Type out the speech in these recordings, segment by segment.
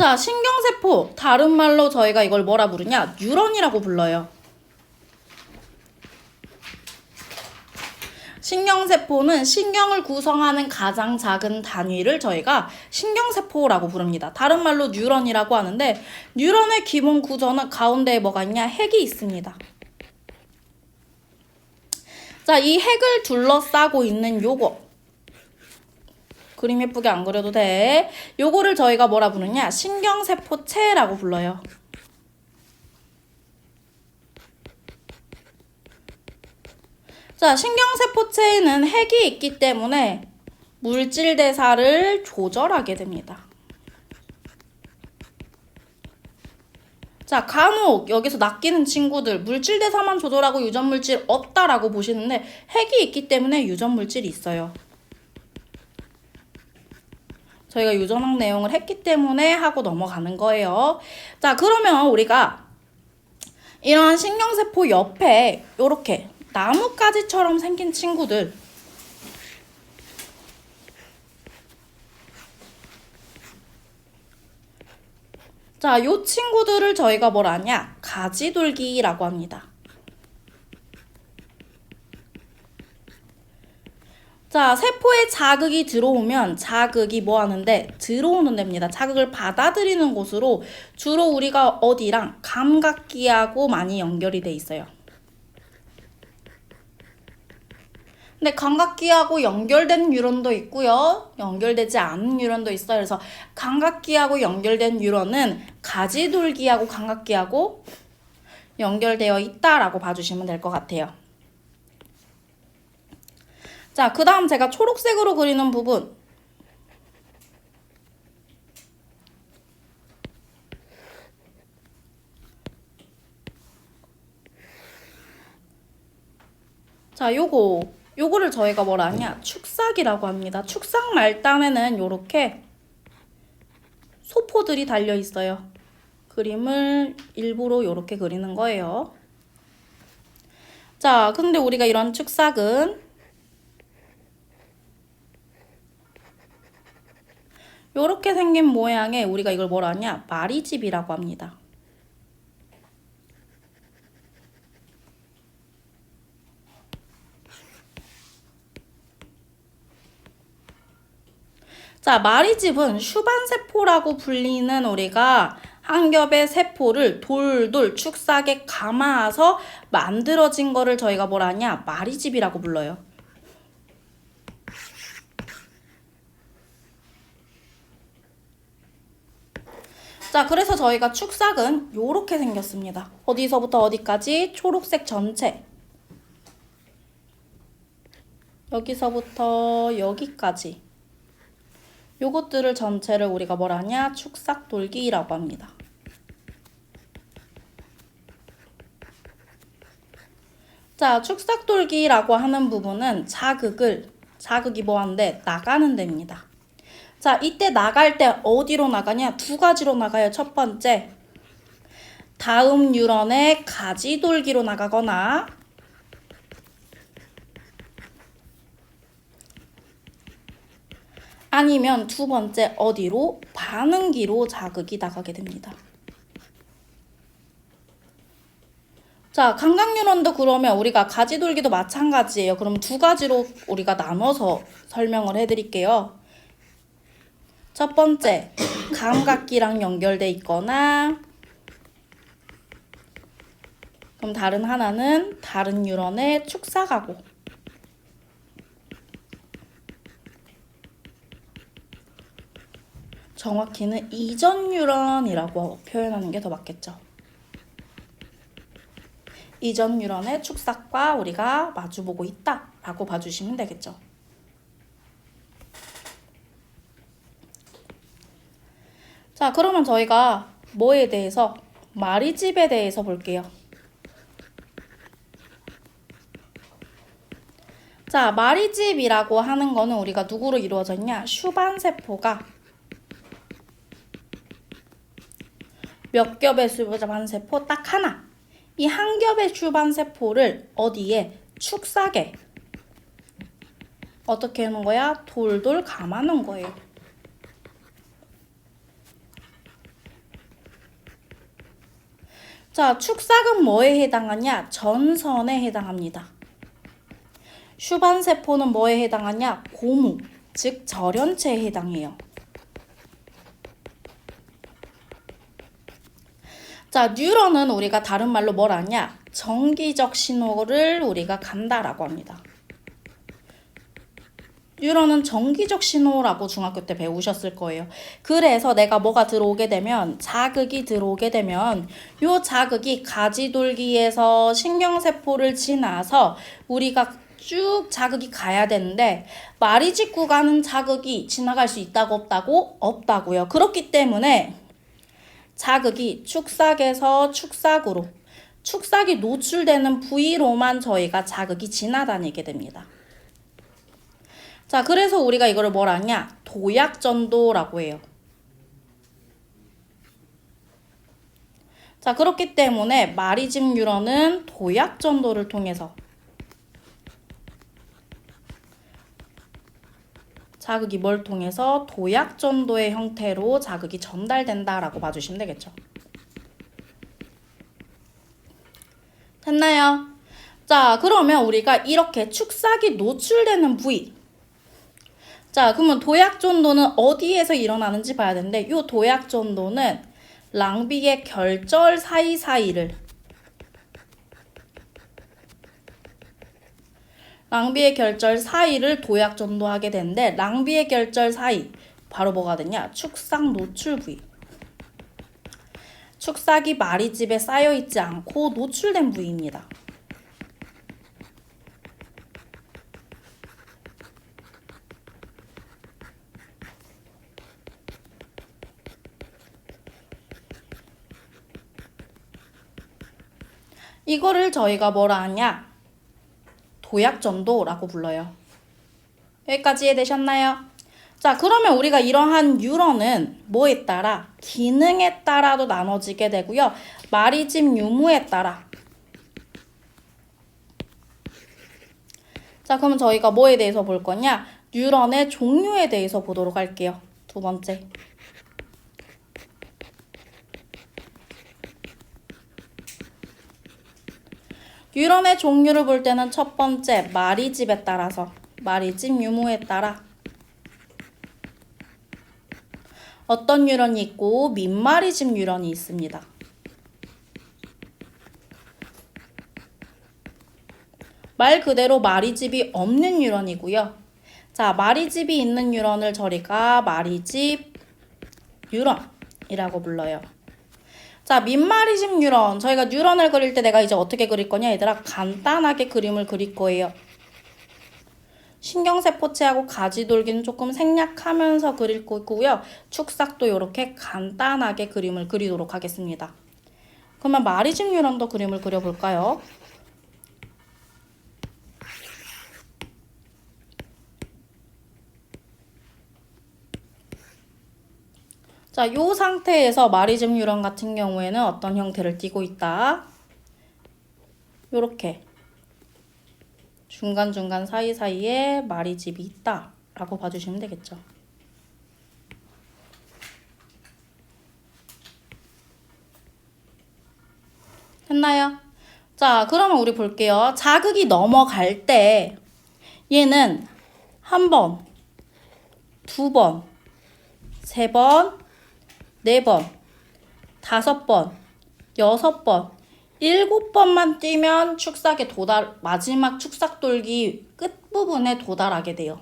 자, 신경세포. 다른 말로 저희가 이걸 뭐라 부르냐? 뉴런이라고 불러요. 신경세포는 신경을 구성하는 가장 작은 단위를 저희가 신경세포라고 부릅니다. 다른 말로 뉴런이라고 하는데, 뉴런의 기본 구조는 가운데에 뭐가 있냐? 핵이 있습니다. 자, 이 핵을 둘러싸고 있는 요거. 그림 예쁘게 안 그려도 돼. 요거를 저희가 뭐라 부르냐? 신경세포체라고 불러요. 자, 신경세포체에는 핵이 있기 때문에 물질 대사를 조절하게 됩니다. 자, 간혹 여기서 낚이는 친구들 물질 대사만 조절하고 유전물질 없다라고 보시는데 핵이 있기 때문에 유전물질이 있어요. 저희가 유전학 내용을 했기 때문에 하고 넘어가는 거예요. 자, 그러면 우리가 이러한 신경세포 옆에 이렇게 나뭇가지처럼 생긴 친구들, 자, 요 친구들을 저희가 뭐라 하냐? 가지돌기라고 합니다. 자, 세포에 자극이 들어오면 자극이 뭐 하는데? 들어오는 데입니다. 자극을 받아들이는 곳으로 주로 우리가 어디랑 감각기하고 많이 연결이 돼 있어요. 근데 감각기하고 연결된 뉴런도 있고요. 연결되지 않은 뉴런도 있어요. 그래서 감각기하고 연결된 뉴런은 가지돌기하고 감각기하고 연결되어 있다라고 봐주시면 될 것 같아요. 자, 그 다음 제가 초록색으로 그리는 부분. 자, 요거를 저희가 뭐라 하냐? 축삭이라고 합니다. 축삭 말단에는 요렇게 소포들이 달려 있어요. 그림을 일부러 요렇게 그리는 거예요. 자, 근데 우리가 이런 축삭은 요렇게 생긴 모양의 우리가 이걸 뭐라 하냐? 마리집이라고 합니다. 자, 마리집은 슈반세포라고 불리는 우리가 한 겹의 세포를 돌돌 축삭에 감아서 만들어진 거를 저희가 뭐라 하냐? 마리집이라고 불러요. 자, 그래서 저희가 축삭은 요렇게 생겼습니다. 어디서부터 어디까지? 초록색 전체. 여기서부터 여기까지. 요것들을 전체를 우리가 뭐라 하냐? 축삭돌기라고 합니다. 자, 축삭돌기라고 하는 부분은 자극이 뭐한데? 나가는 데입니다. 자, 이때 나갈 때 어디로 나가냐? 두 가지로 나가요. 첫 번째, 다음 뉴런의 가지돌기로 나가거나 아니면 두 번째 어디로? 반응기로 자극이 나가게 됩니다. 자, 감각뉴런도 그러면 우리가 가지돌기도 마찬가지예요. 그럼 두 가지로 우리가 나눠서 설명을 해드릴게요. 첫 번째, 감각기랑 연결돼 있거나 그럼 다른 하나는 다른 뉴런에 축삭하고 정확히는 이전 뉴런이라고 표현하는 게 더 맞겠죠. 이전 뉴런의 축삭과 우리가 마주보고 있다라고 봐주시면 되겠죠. 자, 그러면 저희가 뭐에 대해서? 마리집에 대해서 볼게요. 자, 마리집이라고 하는 거는 우리가 누구로 이루어졌냐? 슈반세포가 몇 겹의 슈반세포? 딱 하나. 이 한 겹의 슈반세포를 어디에? 축삭에 어떻게 해놓은 거야? 돌돌 감아놓은 거예요. 자, 축삭은 뭐에 해당하냐? 전선에 해당합니다. 슈반세포는 뭐에 해당하냐? 고무, 즉 절연체에 해당해요. 자, 뉴런은 우리가 다른 말로 뭘 하냐? 정기적 신호를 우리가 간다라고 합니다. 뉴런은 정기적 신호라고 중학교 때 배우셨을 거예요. 그래서 내가 뭐가 들어오게 되면, 자극이 들어오게 되면 요 자극이 가지돌기에서 신경세포를 지나서 우리가 쭉 자극이 가야 되는데, 말이 짚고 가는 자극이 지나갈 수 있다고 없다고? 없다고요. 그렇기 때문에 자극이 축삭에서 축삭으로, 축삭이 노출되는 부위로만 저희가 자극이 지나다니게 됩니다. 자, 그래서 우리가 이거를 뭐라 하냐? 도약전도라고 해요. 자, 그렇기 때문에 마리집 뉴런은 도약전도를 통해서 자극이 뭘 통해서? 도약전도의 형태로 자극이 전달된다라고 봐주시면 되겠죠. 됐나요? 자, 그러면 우리가 이렇게 축삭이 노출되는 부위, 자, 그러면 도약전도는 어디에서 일어나는지 봐야 되는데, 이 도약전도는 랑비의 결절 사이사이를, 랑비의 결절 사이를 도약전도하게 되는데, 랑비의 결절 사이 바로 뭐가 되냐? 축삭 노출 부위. 축삭이 마리집에 쌓여있지 않고 노출된 부위입니다. 이거를 저희가 뭐라 하냐? 도약전도라고 불러요. 여기까지 이해되셨나요? 자, 그러면 우리가 이러한 뉴런은 뭐에 따라? 기능에 따라도 나눠지게 되고요. 마리집 유무에 따라. 자, 그럼 저희가 뭐에 대해서 볼 거냐? 뉴런의 종류에 대해서 보도록 할게요. 두 번째. 뉴런의 종류를 볼 때는 첫 번째, 마리집에 따라서, 마리집 유무에 따라 어떤 뉴런이 있고 민마리집 뉴런이 있습니다. 말 그대로 마리집이 없는 뉴런이고요. 자, 마리집이 있는 뉴런을 저희가 마리집 뉴런이라고 불러요. 자, 민마리집 뉴런. 저희가 뉴런을 그릴 때 내가 이제 어떻게 그릴 거냐, 얘들아? 간단하게 그림을 그릴 거예요. 신경세포체하고 가지돌기는 조금 생략하면서 그릴 거고요. 축삭도 이렇게 간단하게 그림을 그리도록 하겠습니다. 그러면 마리집 뉴런도 그림을 그려볼까요? 자, 이 상태에서 마리집 뉴런 같은 경우에는 어떤 형태를 띠고 있다? 요렇게 중간중간 사이사이에 마리집이 있다 라고 봐주시면 되겠죠. 됐나요? 자, 그러면 우리 볼게요. 자극이 넘어갈 때 얘는 한 번, 두 번, 세 번, 네 번, 다섯 번, 여섯 번, 7번만 뛰면 축삭에 마지막 축삭돌기 끝부분에 도달하게 돼요.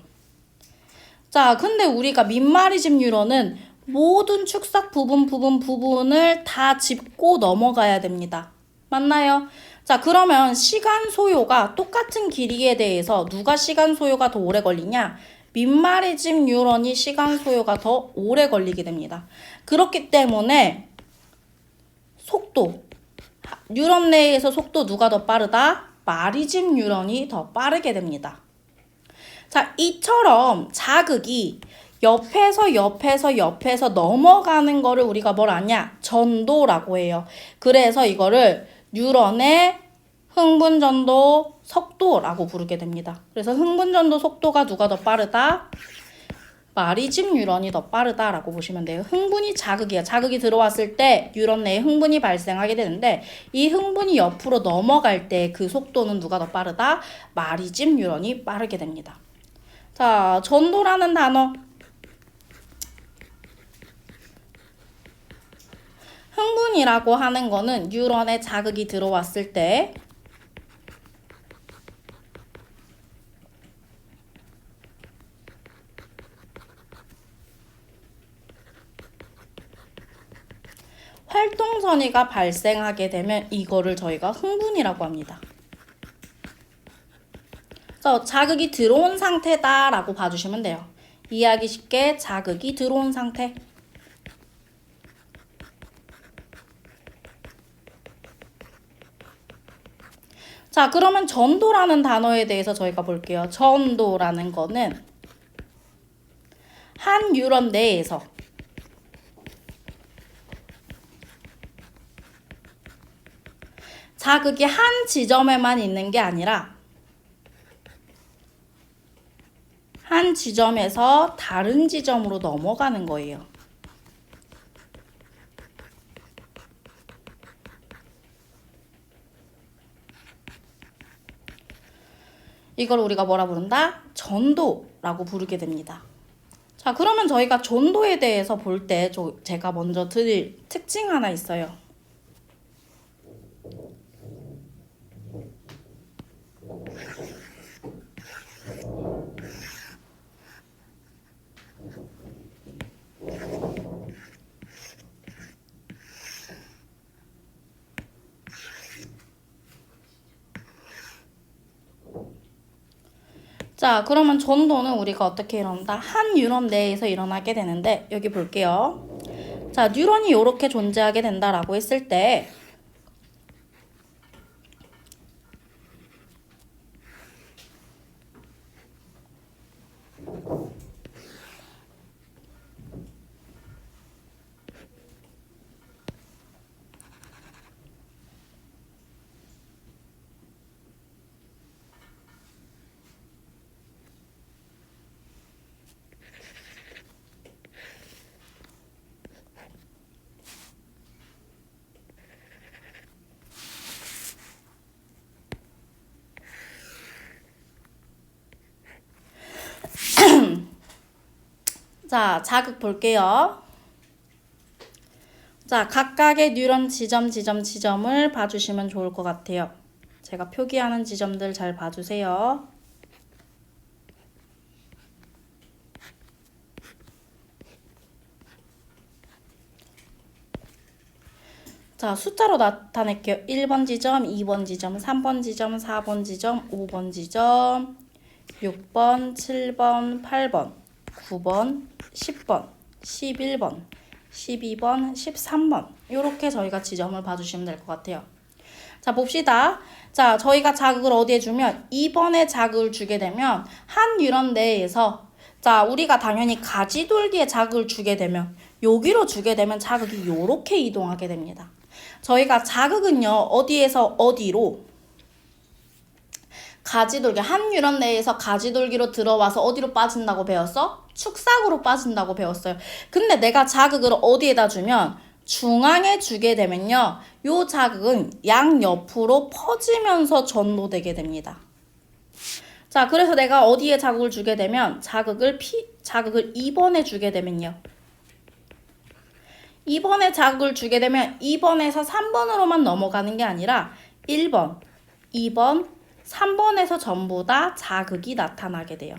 자, 근데 우리가 민마리집 뉴런은 모든 축삭 부분을 다 짚고 넘어가야 됩니다. 맞나요? 자, 그러면 시간 소요가 똑같은 길이에 대해서 누가 시간 소요가 더 오래 걸리냐? 민마리집 뉴런이 시간 소요가 더 오래 걸리게 됩니다. 그렇기 때문에 속도, 뉴런 내에서 속도 누가 더 빠르다? 마리집 뉴런이 더 빠르게 됩니다. 자, 이처럼 자극이 옆에서 넘어가는 거를 우리가 뭘 하냐? 전도라고 해요. 그래서 이거를 뉴런의 흥분전도 속도라고 부르게 됩니다. 그래서 흥분전도 속도가 누가 더 빠르다? 마리즘 뉴런이 더 빠르다라고 보시면 돼요. 흥분이 자극이야. 자극이 들어왔을 때 뉴런 내에 흥분이 발생하게 되는데 이 흥분이 옆으로 넘어갈 때 그 속도는 누가 더 빠르다? 마리즘 뉴런이 빠르게 됩니다. 자, 전도라는 단어. 흥분이라고 하는 거는 뉴런에 자극이 들어왔을 때 활동선이가 발생하게 되면 이거를 저희가 흥분이라고 합니다. 그래서 자극이 들어온 상태다라고 봐주시면 돼요. 이해하기 쉽게 자극이 들어온 상태. 자, 그러면 전도라는 단어에 대해서 저희가 볼게요. 전도라는 거는 한 뉴런 내에서 자극이 한 지점에만 있는 게 아니라 한 지점에서 다른 지점으로 넘어가는 거예요. 이걸 우리가 뭐라 부른다? 전도라고 부르게 됩니다. 자, 그러면 저희가 전도에 대해서 볼 때 제가 먼저 드릴 특징 하나 있어요. 자, 그러면 전도는 우리가 어떻게 일어난다? 한 뉴런 내에서 일어나게 되는데 여기 볼게요. 자, 뉴런이 이렇게 존재하게 된다라고 했을 때 자, 자극 볼게요. 자, 각각의 뉴런 지점을 봐주시면 좋을 것 같아요. 제가 표기하는 지점들 잘 봐주세요. 자, 숫자로 나타낼게요. 1번 지점, 2번 지점, 3번 지점, 4번 지점, 5번 지점, 6번, 7번, 8번, 9번, 10번, 11번, 12번, 13번 이렇게 저희가 지점을 봐주시면 될 것 같아요. 자, 봅시다. 자, 저희가 자극을 어디에 주면 2번에 자극을 주게 되면 한 뉴런 내에서 자, 우리가 당연히 가지돌기에 자극을 주게 되면 여기로 주게 되면 자극이 이렇게 이동하게 됩니다. 저희가 자극은요, 어디에서 어디로 가지돌기, 한 뉴런 내에서 가지돌기로 들어와서 어디로 빠진다고 배웠어? 축삭으로 빠진다고 배웠어요. 근데 내가 자극을 어디에다 주면 중앙에 주게 되면요, 요 자극은 양옆으로 퍼지면서 전도되게 됩니다. 자, 그래서 내가 어디에 자극을 주게 되면 자극을 2번에 주게 되면요, 2번에 자극을 주게 되면 2번에서 3번으로만 넘어가는 게 아니라 1번, 2번, 3번에서 전부 다 자극이 나타나게 돼요.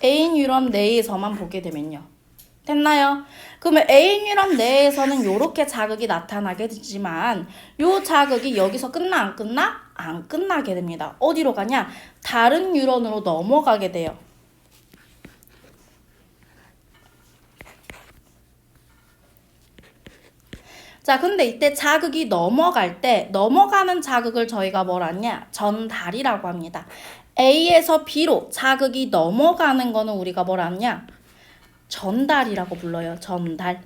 A 뉴런 내에서만 보게 되면요. 됐나요? 그러면 A 뉴런 내에서는 이렇게 자극이 나타나게 되지만 요 자극이 여기서 끝나 안 끝나? 안 끝나게 됩니다. 어디로 가냐? 다른 뉴런으로 넘어가게 돼요. 자, 근데 이때 자극이 넘어갈 때 넘어가는 자극을 저희가 뭐라 하냐? 전달이라고 합니다. A에서 B로 자극이 넘어가는 거는 우리가 뭐라 하냐? 전달이라고 불러요. 전달.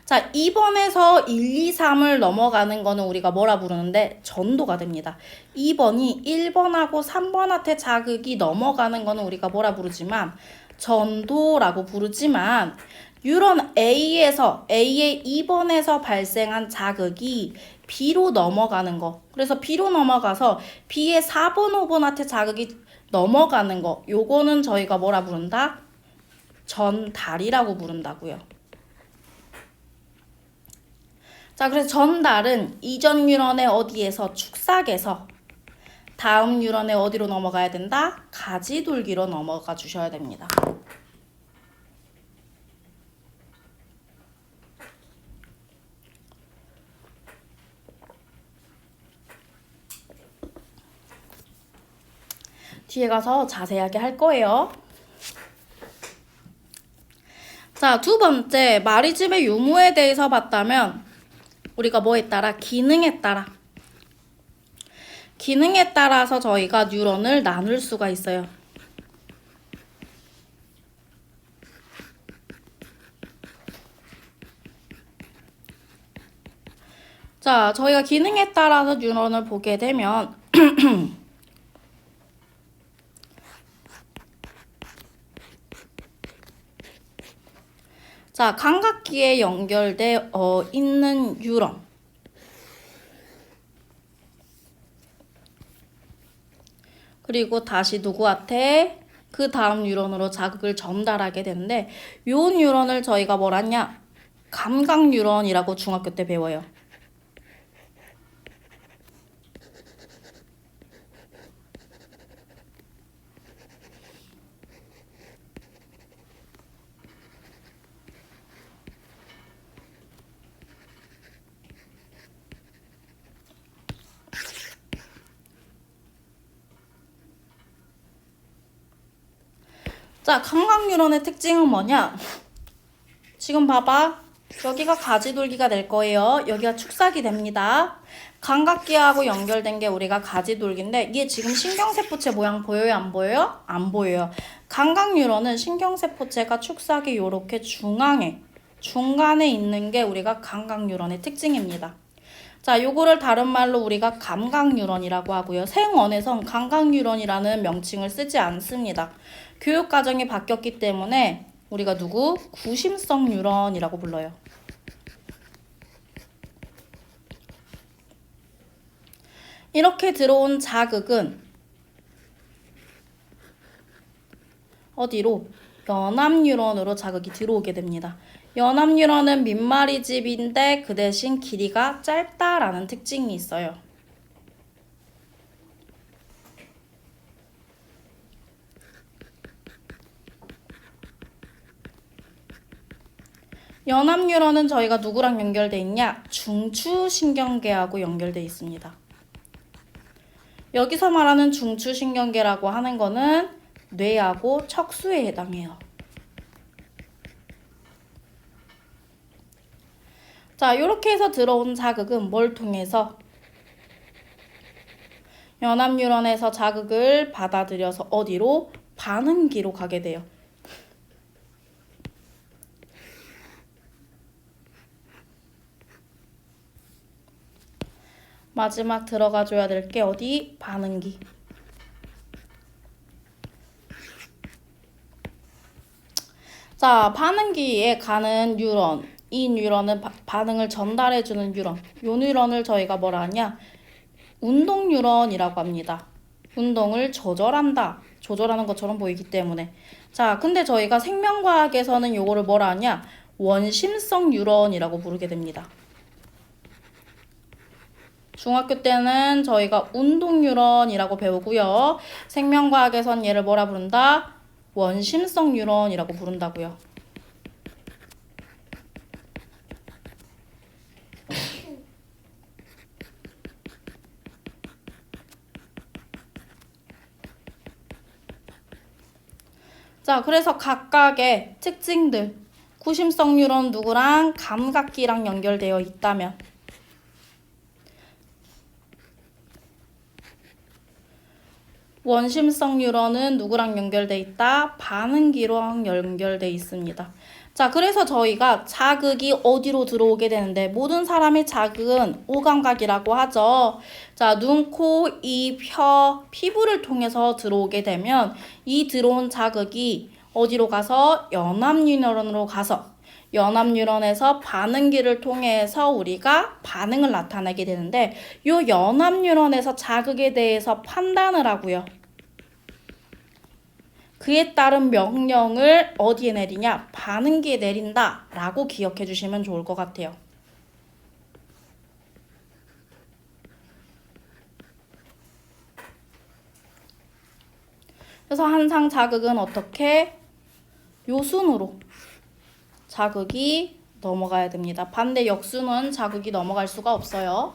자, 2번에서 1, 2, 3을 넘어가는 거는 우리가 뭐라 부르는데 전도가 됩니다. 2번이 1번하고 3번한테 자극이 넘어가는 거는 우리가 뭐라 부르지만 전도라고 부르지만 뉴런 A의 2번에서 발생한 자극이 B로 넘어가는 거. 그래서 B로 넘어가서 B의 4번, 5번한테 자극이 넘어가는 거. 요거는 저희가 뭐라 부른다? 전달이라고 부른다고요. 자, 그래서 전달은 이전 뉴런의 어디에서 축삭에서 다음 뉴런의 어디로 넘어가야 된다? 가지돌기로 넘어가 주셔야 됩니다. 뒤에 가서 자세하게 할 거예요. 자, 두 번째, 마리즘의 유무에 대해서 봤다면 우리가 뭐에 따라? 기능에 따라서 저희가 뉴런을 나눌 수가 있어요. 자, 저희가 기능에 따라서 뉴런을 보게 되면 자, 감각기에 연결돼 있는 뉴런. 그리고 다시 누구한테? 그 다음 뉴런으로 자극을 전달하게 되는데 요 뉴런을 저희가 뭐라냐? 감각 뉴런이라고 중학교 때 배워요. 자, 감각 뉴런의 특징은 뭐냐? 지금 봐봐. 여기가 가지돌기가 될 거예요. 여기가 축삭이 됩니다. 감각기하고 연결된 게 우리가 가지돌기인데 이게 지금 신경세포체 모양 보여요? 안 보여요? 안 보여요. 감각 뉴런은 신경세포체가 축삭이 이렇게 중간에 있는 게 우리가 감각 뉴런의 특징입니다. 자, 요거를 다른 말로 우리가 감각 뉴런이라고 하고요. 생원에선 감각 뉴런이라는 명칭을 쓰지 않습니다. 교육 과정이 바뀌었기 때문에 우리가 구심성 뉴런이라고 불러요. 이렇게 들어온 자극은 어디로? 연합 뉴런으로 자극이 들어오게 됩니다. 연합 뉴런은 민마리집인데 그 대신 길이가 짧다라는 특징이 있어요. 연합 뉴런은 저희가 누구랑 연결돼 있냐? 중추신경계하고 연결돼 있습니다. 여기서 말하는 중추신경계라고 하는 거는 뇌하고 척수에 해당해요. 자, 이렇게 해서 들어온 자극은 뭘 통해서? 연합 뉴런에서 자극을 받아들여서 어디로? 반응기로 가게 돼요. 마지막 들어가줘야 될 게 어디? 반응기. 자, 반응기에 가는 뉴런. 이 뉴런은 반응을 전달해주는 뉴런. 요 뉴런을 저희가 뭐라 하냐? 운동 뉴런이라고 합니다. 운동을 조절한다. 조절하는 것처럼 보이기 때문에. 자, 근데 저희가 생명과학에서는 요거를 뭐라 하냐? 원심성 뉴런이라고 부르게 됩니다. 중학교 때는 저희가 운동 뉴런이라고 배우고요. 생명과학에선 얘를 뭐라 부른다? 원심성 뉴런이라고 부른다고요. 자, 그래서 각각의 특징들. 구심성 뉴런 누구랑? 감각기랑 연결되어 있다면 원심성 뉴런은 누구랑 연결돼 있다? 반응기랑 연결돼 있습니다. 자, 그래서 저희가 자극이 어디로 들어오게 되는데 모든 사람의 자극은 오감각이라고 하죠. 자, 눈, 코, 입, 혀, 피부를 통해서 들어오게 되면 이 들어온 자극이 어디로 가서 연합뉴런으로 가서 연합뉴런에서 반응기를 통해서 우리가 반응을 나타내게 되는데 이 연합뉴런에서 자극에 대해서 판단을 하고요. 그에 따른 명령을 어디에 내리냐? 반응기에 내린다 라고 기억해 주시면 좋을 것 같아요. 그래서 항상 자극은 어떻게? 요 순으로 자극이 넘어가야 됩니다. 반대 역순은 자극이 넘어갈 수가 없어요.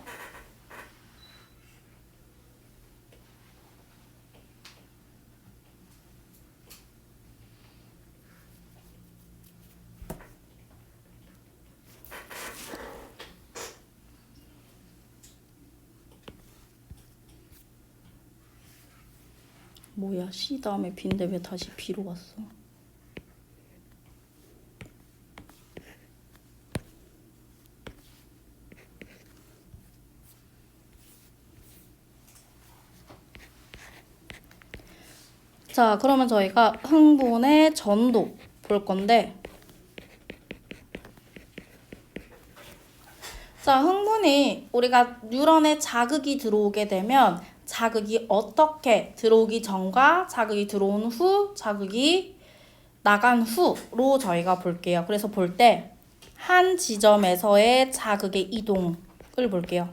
뭐야, C 다음에 B인데 왜 다시 B로 갔어? 자, 그러면 저희가 흥분의 전도 볼 건데, 자, 흥분이 우리가 뉴런에 자극이 들어오게 되면 자극이 어떻게 들어오기 전과 자극이 들어온 후, 자극이 나간 후로 저희가 볼게요. 그래서 볼 때 한 지점에서의 자극의 이동을 볼게요.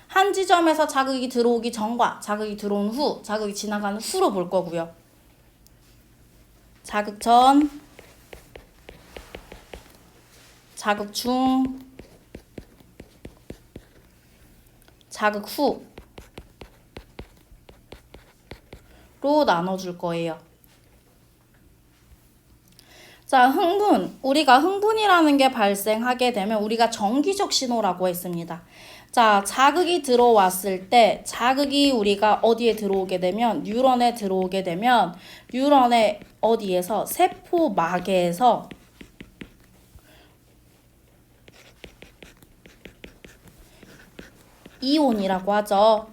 한 지점에서 자극이 들어오기 전과 자극이 들어온 후, 자극이 지나가는 후로 볼 거고요. 자극 전, 자극 중, 자극 후로 나눠줄 거예요. 자, 흥분. 우리가 흥분이라는 게 발생하게 되면 우리가 정기적 신호라고 했습니다. 자, 자극이 들어왔을 때 자극이 우리가 어디에 들어오게 되면 뉴런에 들어오게 되면 뉴런의 어디에서 세포막에서 이온이라고 하죠.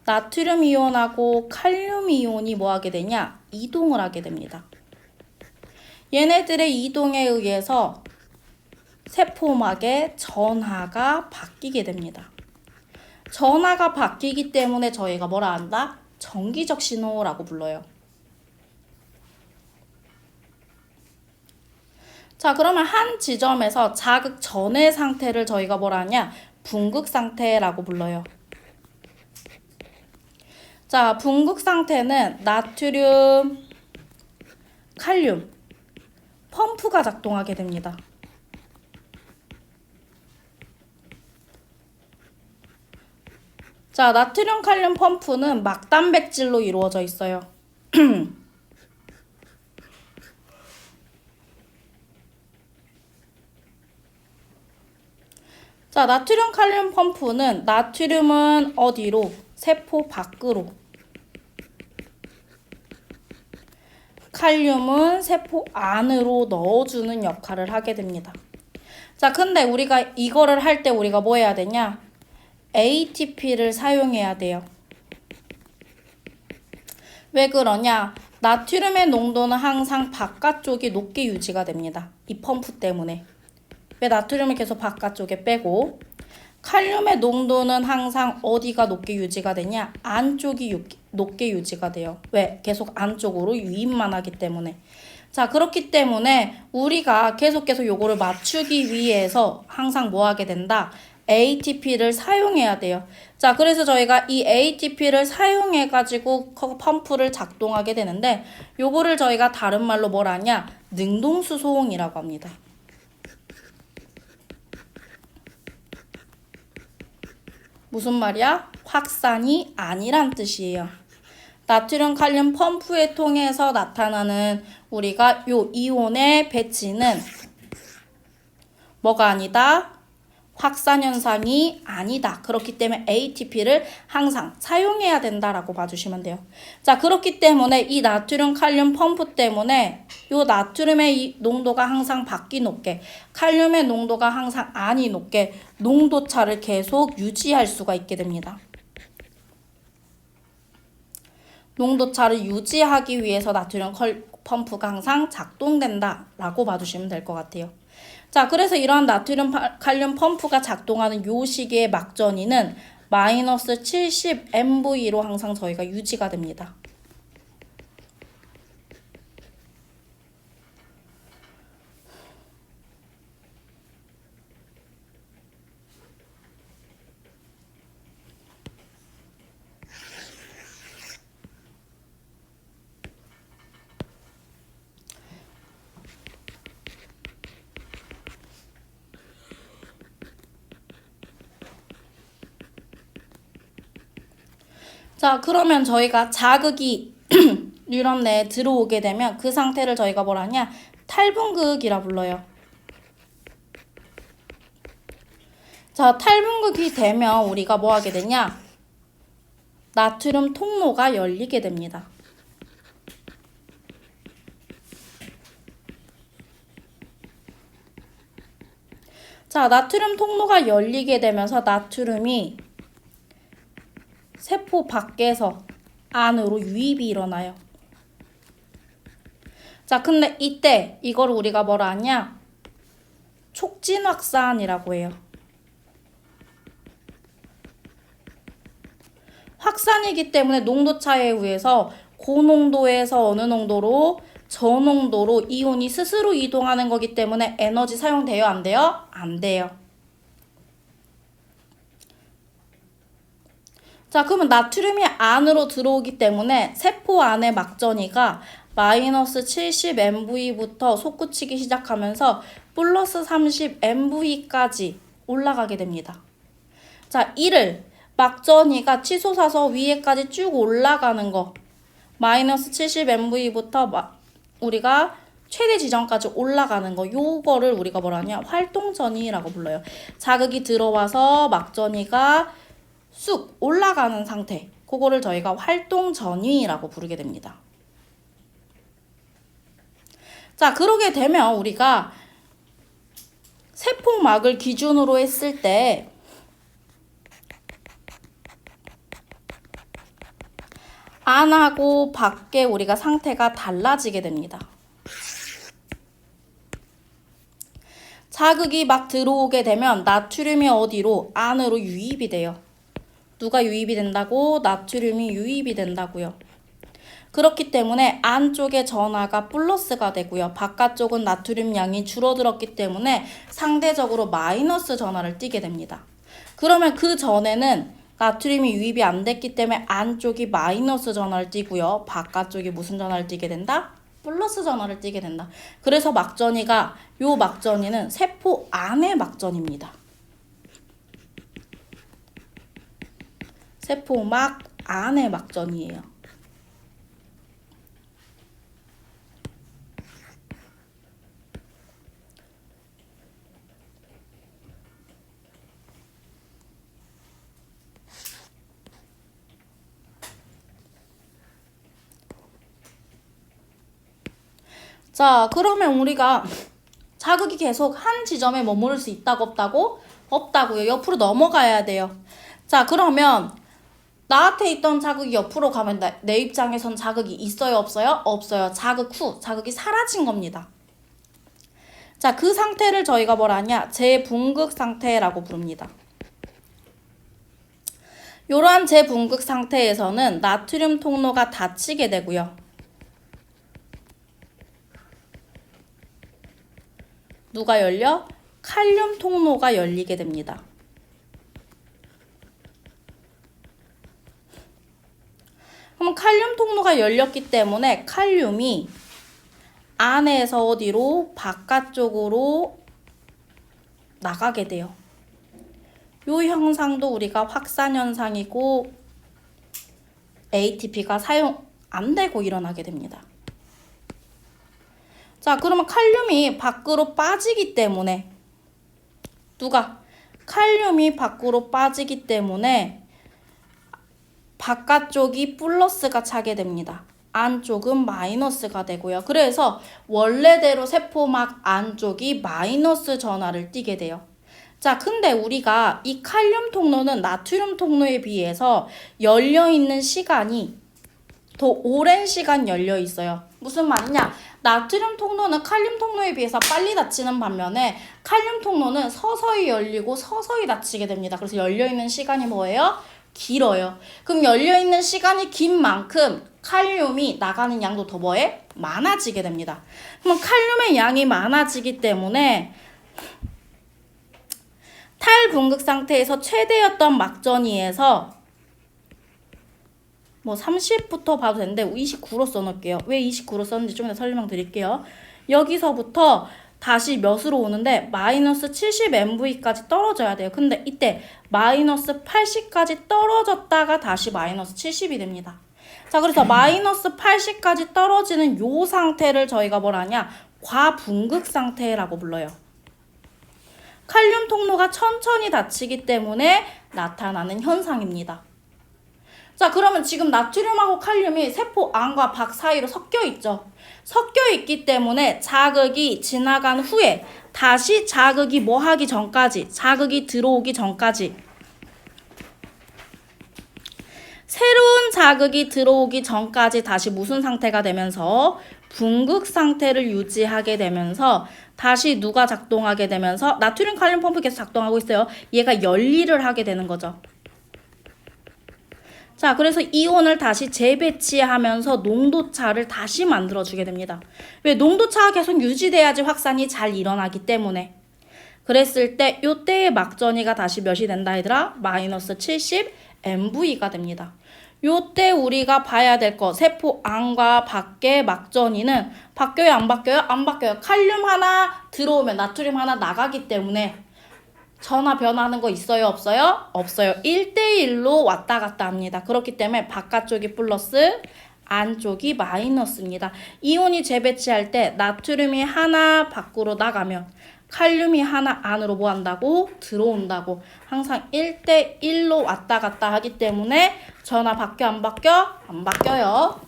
나트륨 이온하고 칼륨 이온이 뭐 하게 되냐? 이동을 하게 됩니다. 얘네들의 이동에 의해서 세포막의 전하가 바뀌게 됩니다. 전하가 바뀌기 때문에 저희가 뭐라 한다? 정기적 신호라고 불러요. 자, 그러면 한 지점에서 자극 전의 상태를 저희가 뭐라 하냐? 분극 상태라고 불러요. 자, 분극 상태는 나트륨, 칼륨, 펌프가 작동하게 됩니다. 자, 나트륨 칼륨 펌프는 막단백질로 이루어져 있어요. 자, 나트륨 칼륨 펌프는 나트륨은 어디로? 세포 밖으로. 칼륨은 세포 안으로 넣어주는 역할을 하게 됩니다. 자, 근데 우리가 이거를 할 때 우리가 뭐 해야 되냐? ATP를 사용해야 돼요. 왜 그러냐? 나트륨의 농도는 항상 바깥쪽이 높게 유지가 됩니다. 이 펌프 때문에. 왜 나트륨을 계속 바깥쪽에 빼고 칼륨의 농도는 항상 어디가 높게 유지가 되냐? 안쪽이 높게 유지가 돼요. 왜? 계속 안쪽으로 유입만 하기 때문에. 자, 그렇기 때문에 우리가 계속 요거를 맞추기 위해서 항상 뭐 하게 된다? ATP를 사용해야 돼요. 자, 그래서 저희가 이 ATP를 사용해가지고 펌프를 작동하게 되는데 요거를 저희가 다른 말로 뭐라 하냐? 능동수소홍이라고 합니다. 무슨 말이야? 확산이 아니란 뜻이에요. 나트륨 칼륨 펌프에 통해서 나타나는 우리가 요 이온의 배치는 뭐가 아니다? 확산 현상이 아니다. 그렇기 때문에 ATP를 항상 사용해야 된다라고 봐주시면 돼요. 자, 그렇기 때문에 이 나트륨 칼륨 펌프 때문에 이 나트륨의 이 농도가 항상 밖이 높게, 칼륨의 농도가 항상 안이 높게 농도 차를 계속 유지할 수가 있게 됩니다. 농도 차를 유지하기 위해서 나트륨 펌프가 항상 작동된다라고 봐주시면 될 것 같아요. 자, 그래서 이러한 나트륨 칼륨 펌프가 작동하는 요 시기의 막전위는 마이너스 70 MV로 항상 저희가 유지가 됩니다. 자, 그러면 저희가 자극이 뉴런 내에 들어오게 되면 그 상태를 저희가 뭐라 하냐? 탈분극이라 불러요. 자, 탈분극이 되면 우리가 뭐 하게 되냐? 나트륨 통로가 열리게 됩니다. 자, 나트륨 통로가 열리게 되면서 나트륨이 세포 밖에서 안으로 유입이 일어나요. 자, 근데 이때 이걸 우리가 뭐라 하냐? 촉진 확산이라고 해요. 확산이기 때문에 농도 차이에 의해서 고농도에서 어느 농도로 저농도로 이온이 스스로 이동하는 거기 때문에 에너지 사용돼요? 안 돼요? 안 돼요. 자, 그러면 나트륨이 안으로 들어오기 때문에 세포 안의 막전위가 마이너스 70 MV부터 솟구치기 시작하면서 플러스 30 MV까지 올라가게 됩니다. 자, 이를 막전위가 치솟아서 위에까지 쭉 올라가는 거 마이너스 70 MV부터 우리가 최대 지점까지 올라가는 거 요거를 우리가 뭐라 하냐? 활동전위라고 불러요. 자극이 들어와서 막전위가 쑥 올라가는 상태, 그거를 저희가 활동전위라고 부르게 됩니다. 자, 그러게 되면 우리가 세포막을 기준으로 했을 때 안하고 밖에 우리가 상태가 달라지게 됩니다. 자극이 막 들어오게 되면 나트륨이 어디로? 안으로 유입이 돼요. 누가 유입이 된다고? 나트륨이 유입이 된다고요. 그렇기 때문에 안쪽의 전하가 플러스가 되고요. 바깥쪽은 나트륨 양이 줄어들었기 때문에 상대적으로 마이너스 전하를 띠게 됩니다. 그러면 그 전에는 나트륨이 유입이 안 됐기 때문에 안쪽이 마이너스 전하를 띠고요. 바깥쪽이 무슨 전하를 띠게 된다? 플러스 전하를 띠게 된다. 그래서 막전위가, 요 막전위는 세포 안의 막전입니다. 세포막 안의 막전이에요. 자, 그러면 우리가 자극이 계속 한 지점에 머무를 수 있다고 없다고? 없다고요. 옆으로 넘어가야 돼요. 자, 그러면 나한테 있던 자극이 옆으로 가면 내 입장에선 자극이 있어요? 없어요? 없어요. 자극 후 자극이 사라진 겁니다. 자, 그 상태를 저희가 뭐라 하냐? 재분극 상태라고 부릅니다. 이러한 재분극 상태에서는 나트륨 통로가 닫히게 되고요. 누가 열려? 칼륨 통로가 열리게 됩니다. 그럼 칼륨 통로가 열렸기 때문에 칼륨이 안에서 어디로? 바깥쪽으로 나가게 돼요. 요 형상도 우리가 확산 현상이고 ATP가 사용 안 되고 일어나게 됩니다. 자, 그러면 칼륨이 밖으로 빠지기 때문에 누가? 칼륨이 밖으로 빠지기 때문에 바깥쪽이 플러스가 차게 됩니다. 안쪽은 마이너스가 되고요. 그래서 원래대로 세포막 안쪽이 마이너스 전하를 띠게 돼요. 자, 근데 우리가 이 칼륨 통로는 나트륨 통로에 비해서 열려있는 시간이 더 오랜 시간 열려 있어요. 무슨 말이냐? 나트륨 통로는 칼륨 통로에 비해서 빨리 닫히는 반면에 칼륨 통로는 서서히 열리고 서서히 닫히게 됩니다. 그래서 열려있는 시간이 뭐예요? 길어요. 그럼 열려있는 시간이 긴 만큼 칼륨이 나가는 양도 더 뭐해? 많아지게 됩니다. 그럼 칼륨의 양이 많아지기 때문에 탈분극 상태에서 최대였던 막전이에서 뭐 30부터 봐도 되는데 29로 써놓을게요. 왜 29로 썼는지 좀 이따 설명 드릴게요. 여기서부터 다시 몇으로 오는데 마이너스 70MV까지 떨어져야 돼요. 근데 이때 마이너스 80까지 떨어졌다가 다시 마이너스 70이 됩니다. 자, 그래서 마이너스 80까지 떨어지는 요 상태를 저희가 뭘 하냐? 과분극 상태라고 불러요. 칼륨 통로가 천천히 닫히기 때문에 나타나는 현상입니다. 자, 그러면 지금 나트륨하고 칼륨이 세포 안과 밖 사이로 섞여 있죠. 섞여 있기 때문에 자극이 지나간 후에 다시 자극이 뭐 하기 전까지, 자극이 들어오기 전까지, 새로운 자극이 들어오기 전까지 다시 무슨 상태가 되면서 분극 상태를 유지하게 되면서 다시 누가 작동하게 되면서 나트륨 칼륨 펌프 계속 작동하고 있어요. 얘가 열일을 하게 되는 거죠. 자, 그래서 이온을 다시 재배치하면서 농도차를 다시 만들어주게 됩니다. 왜? 농도차가 계속 유지돼야지 확산이 잘 일어나기 때문에. 그랬을 때 요때의 막전이가 다시 몇이 된다 얘들아? 마이너스 70 MV가 됩니다. 요때 우리가 봐야 될 거, 세포 안과 밖의 막전이는 바뀌어요? 안 바뀌어요? 안 바뀌어요. 칼륨 하나 들어오면 나트륨 하나 나가기 때문에 전하 변하는 거 있어요? 없어요? 없어요. 1대1로 왔다 갔다 합니다. 그렇기 때문에 바깥쪽이 플러스, 안쪽이 마이너스입니다. 이온이 재배치할 때 나트륨이 하나 밖으로 나가면 칼륨이 하나 안으로 뭐 한다고? 들어온다고. 항상 1대1로 왔다 갔다 하기 때문에 전하 바뀌어? 안 바뀌어? 안 바뀌어요.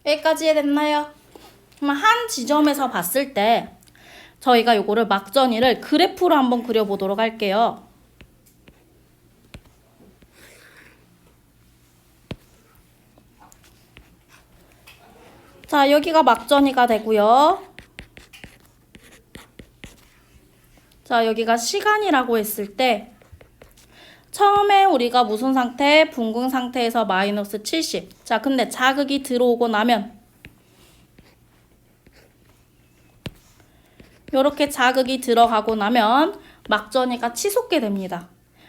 여기까지 이해됐나요? 그럼 한 지점에서 봤을 때 저희가 요거를 막전이를 그래프로 한번 그려보도록 할게요. 자, 여기가 막전이가 되고요. 자, 여기가 시간이라고 했을 때 처음에 우리가 무슨 상태? 분극 상태에서 마이너스 70. 자, 근데 자극이 들어오고 나면 이렇게 자극이 들어가고 나면 막전이가 치솟게 됩니다.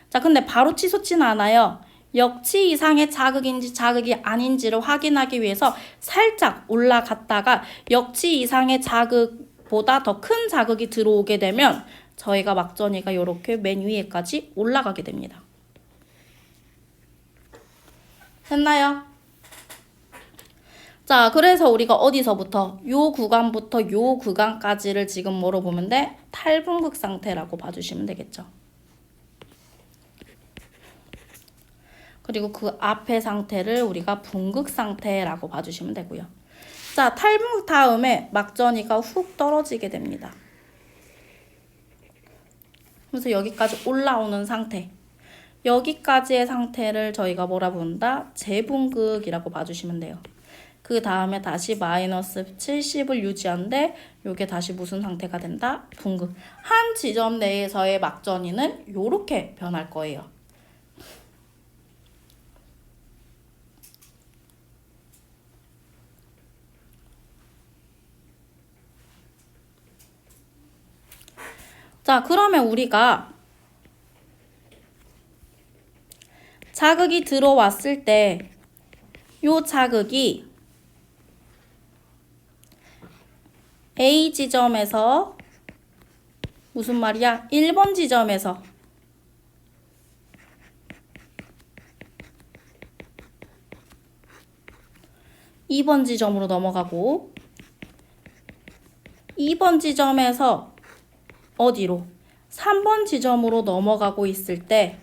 자, 근데 바로 치솟지는 않아요. 역치 이상의 자극인지 자극이 아닌지를 확인하기 위해서 살짝 올라갔다가 역치 이상의 자극보다 더 큰 자극이 들어오게 되면 저희가 막전이가 이렇게 맨 위에까지 올라가게 됩니다. 됐나요? 자, 그래서 우리가 어디서부터 요 구간부터 요 구간까지를 지금 뭐로 보면 돼? 탈분극 상태라고 봐주시면 되겠죠. 그리고 그 앞의 상태를 우리가 분극 상태라고 봐주시면 되고요. 자, 탈분극 다음에 막전이가 훅 떨어지게 됩니다. 그래서 여기까지 올라오는 상태. 여기까지의 상태를 저희가 뭐라 부른다? 재분극이라고 봐주시면 돼요. 그 다음에 다시 마이너스 70을 유지하는데 요게 다시 무슨 상태가 된다? 분극. 한 지점 내에서의 막전이는 요렇게 변할 거예요. 자, 그러면 우리가 자극이 들어왔을 때 요 자극이 A 지점에서 무슨 말이야? 1번 지점에서 2번 지점으로 넘어가고 2번 지점에서 어디로? 3번 지점으로 넘어가고 있을 때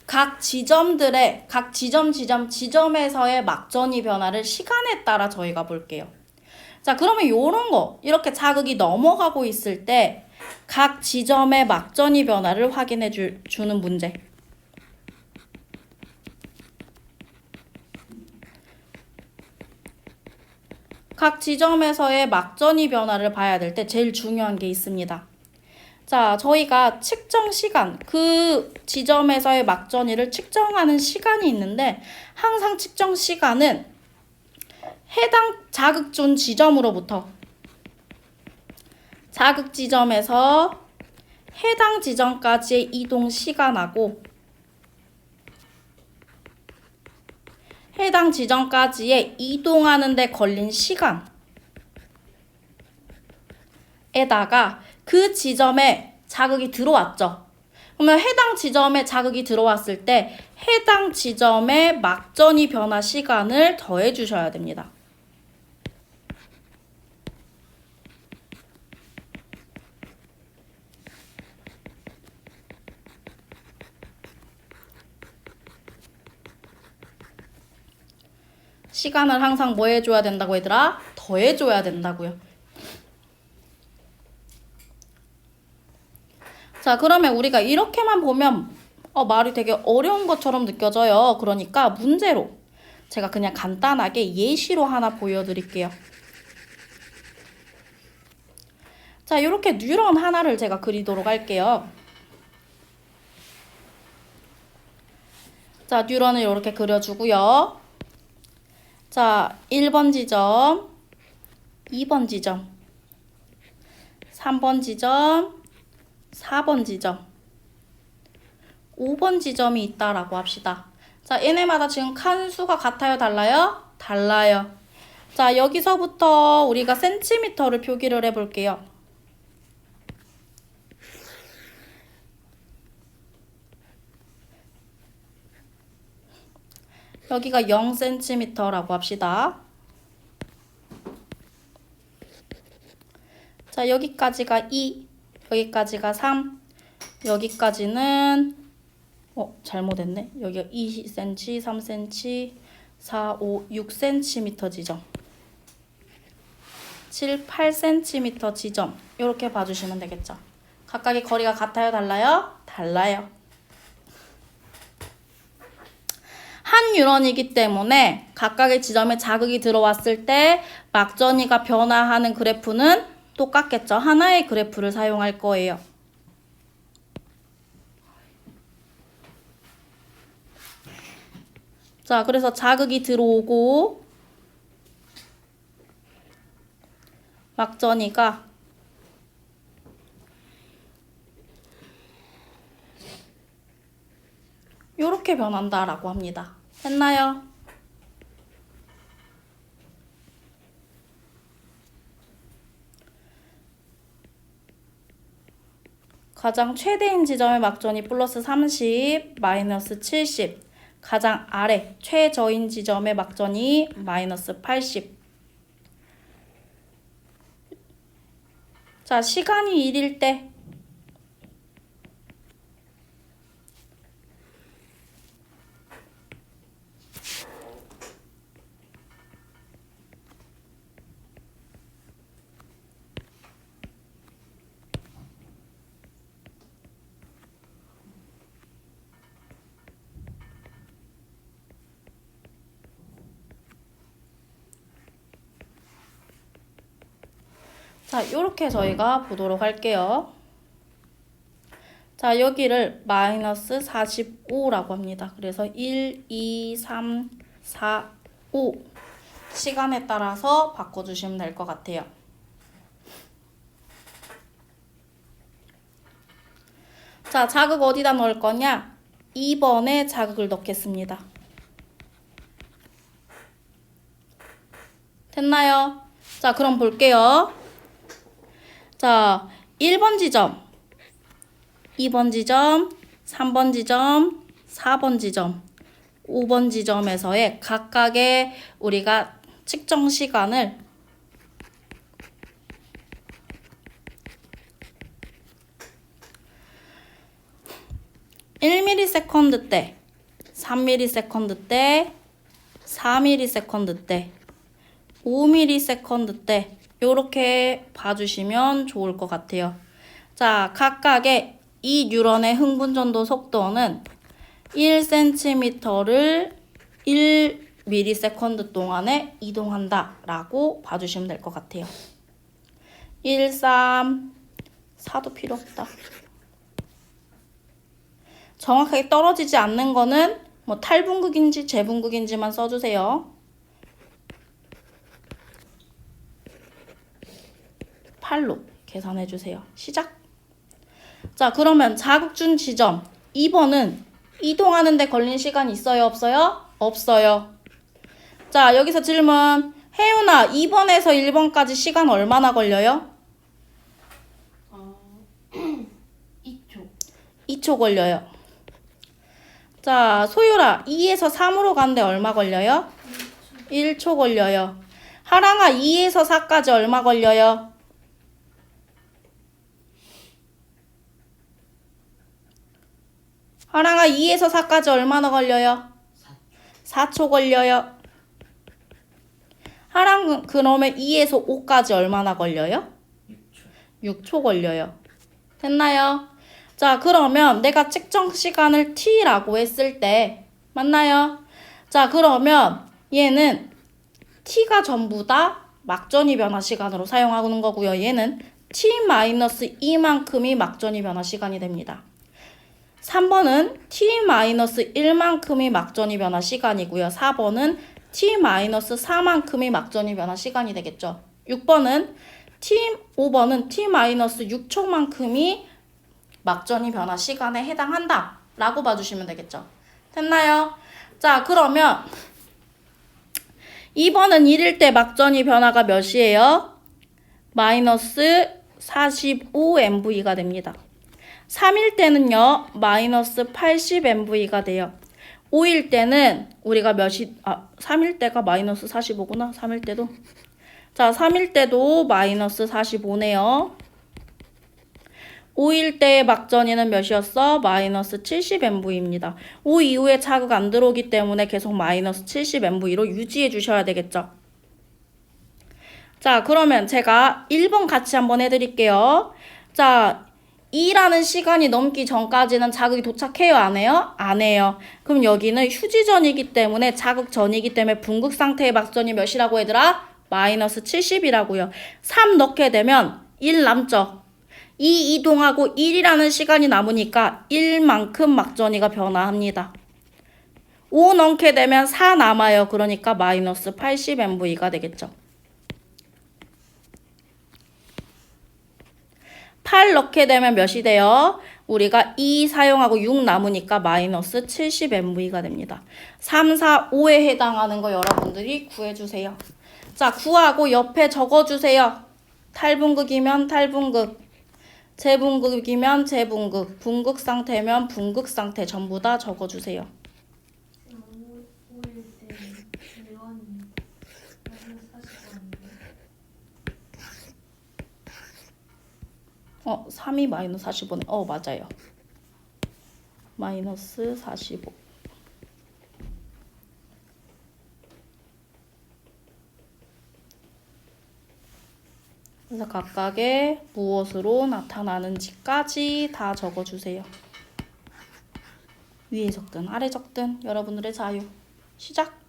각 지점에서의 막전이 변화를 시간에 따라 저희가 볼게요. 자, 그러면 요런 거 이렇게 자극이 넘어가고 있을 때 각 지점의 막전이 변화를 확인해 주는 문제. 각 지점에서의 막전이 변화를 봐야 될 때 제일 중요한 게 있습니다. 자, 저희가 측정 시간, 그 지점에서의 막전이를 측정하는 시간이 있는데 항상 측정 시간은 해당 자극존 지점으로부터 자극 지점에서 해당 지점까지의 이동 시간하고 해당 지점까지의 이동하는 데 걸린 시간에다가 그 지점에 자극이 들어왔죠. 그러면 해당 지점에 자극이 들어왔을 때 해당 지점의 막전이 변화 시간을 더해 주셔야 됩니다. 시간을 항상 뭐 해줘야 된다고 얘들아? 더해줘야 된다고요. 자, 그러면 우리가 이렇게만 보면 말이 되게 어려운 것처럼 느껴져요. 그러니까 문제로 제가 그냥 간단하게 예시로 하나 보여드릴게요. 자, 이렇게 뉴런 하나를 제가 그리도록 할게요. 자, 뉴런을 이렇게 그려주고요. 자, 1번 지점, 2번 지점, 3번 지점, 4번 지점, 5번 지점이 있다라고 합시다. 자, 얘네마다 지금 칸수가 같아요? 달라요? 달라요. 자, 여기서부터 우리가 센티미터를 표기를 해볼게요. 여기가 0cm라고 합시다. 자, 여기까지가 2, 여기까지가 3, 여기까지는 잘못했네. 여기가 2cm, 3cm, 4, 5, 6cm 지점, 7, 8cm 지점 이렇게 봐주시면 되겠죠. 각각의 거리가 같아요? 달라요? 달라요. 한 뉴런이기 때문에 각각의 지점에 자극이 들어왔을 때 막전이가 변화하는 그래프는 똑같겠죠. 하나의 그래프를 사용할 거예요. 자, 그래서 자극이 들어오고 막전이가 이렇게 변한다라고 합니다. 됐나요? 가장 최대인 지점의 막전이 플러스 30, 마이너스 70. 가장 아래 최저인 지점의 막전이 마이너스 80. 자, 시간이 1일 때 자, 이렇게 저희가 보도록 할게요. 자, 여기를 마이너스 45라고 합니다. 그래서 1, 2, 3, 4, 5 시간에 따라서 바꿔주시면 될 것 같아요. 자, 자극 어디다 넣을 거냐? 2번에 자극을 넣겠습니다. 됐나요? 자, 그럼 볼게요. 자, 1번 지점, 2번 지점, 3번 지점, 4번 지점, 5번 지점에서의 각각의 우리가 측정 시간을 1ms 때, 3ms 때, 4ms 때, 5ms 때 요렇게 봐주시면 좋을 것 같아요. 자, 각각의 이 뉴런의 흥분 전도 속도는 1cm를 1ms 동안에 이동한다 라고 봐주시면 될 것 같아요. 1, 3, 4도 필요 없다. 정확하게 떨어지지 않는 거는 뭐 탈분극인지 재분극인지만 써주세요. 8로 계산해주세요. 시작! 자, 그러면 자극 준 지점 2번은 이동하는 데 걸린 시간이 있어요? 없어요? 없어요. 자, 여기서 질문. 혜윤아, 2번에서 1번까지 시간 얼마나 걸려요? 2초. 2초 걸려요. 자, 소율아, 2에서 3으로 가는데 얼마 걸려요? 1초 걸려요. 하랑아, 2에서 4까지 얼마 걸려요? 하랑아, 2에서 4까지 얼마나 걸려요? 4초 걸려요. 하랑, 그러면 2에서 5까지 얼마나 걸려요? 6초 걸려요. 됐나요? 자, 그러면 내가 측정 시간을 t라고 했을 때 맞나요? 자, 그러면 얘는 t가 전부 다 막전이 변화 시간으로 사용하는 거고요. 얘는 t-2만큼이 막전이 변화 시간이 됩니다. 3번은 t-1만큼이 막전이 변화 시간이고요. 4번은 t-4만큼이 막전이 변화 시간이 되겠죠. 5번은 t-6초만큼이 막전이 변화 시간에 해당한다 라고 봐주시면 되겠죠. 됐나요? 자, 그러면 2번은 1일 때 막전이 변화가 몇이에요? 마이너스 45MV가 됩니다. 3일 때는요, 마이너스 80MV가 돼요. 5일 때는 우리가 3일 때가 마이너스 45구나. 3일 때도. 자, 3일 때도 마이너스 45네요. 5일 때의 막전이는 몇이었어? 마이너스 70MV입니다. 5 이후에 자극 안 들어오기 때문에 계속 마이너스 70MV로 유지해 주셔야 되겠죠. 자, 그러면 제가 1번 같이 한번 해드릴게요. 자, 2라는 시간이 넘기 전까지는 자극이 도착해요? 안 해요? 안 해요. 그럼 여기는 휴지 전이기 때문에 자극 전이기 때문에 분극 상태의 막전이 몇이라고 얘들아? 마이너스 70이라고요. 3 넣게 되면 1 남죠. 2 이동하고 1이라는 시간이 남으니까 1만큼 막전이가 변화합니다. 5 넣게 되면 4 남아요. 그러니까 마이너스 80MV가 되겠죠. 8 넣게 되면 몇이 돼요? 우리가 2 사용하고 6 남으니까 마이너스 70MV가 됩니다. 3, 4, 5에 해당하는 거 여러분들이 구해주세요. 자, 구하고 옆에 적어주세요. 탈분극이면 탈분극, 재분극이면 재분극, 분극 상태면 분극 상태 전부 다 적어주세요. 5일 때 1원이 40원인데. 3이 마이너스 45네. 맞아요. 마이너스 45. 그래서 각각의 무엇으로 나타나는지까지 다 적어주세요. 위에 적든 아래 적든 여러분들의 자유. 시작!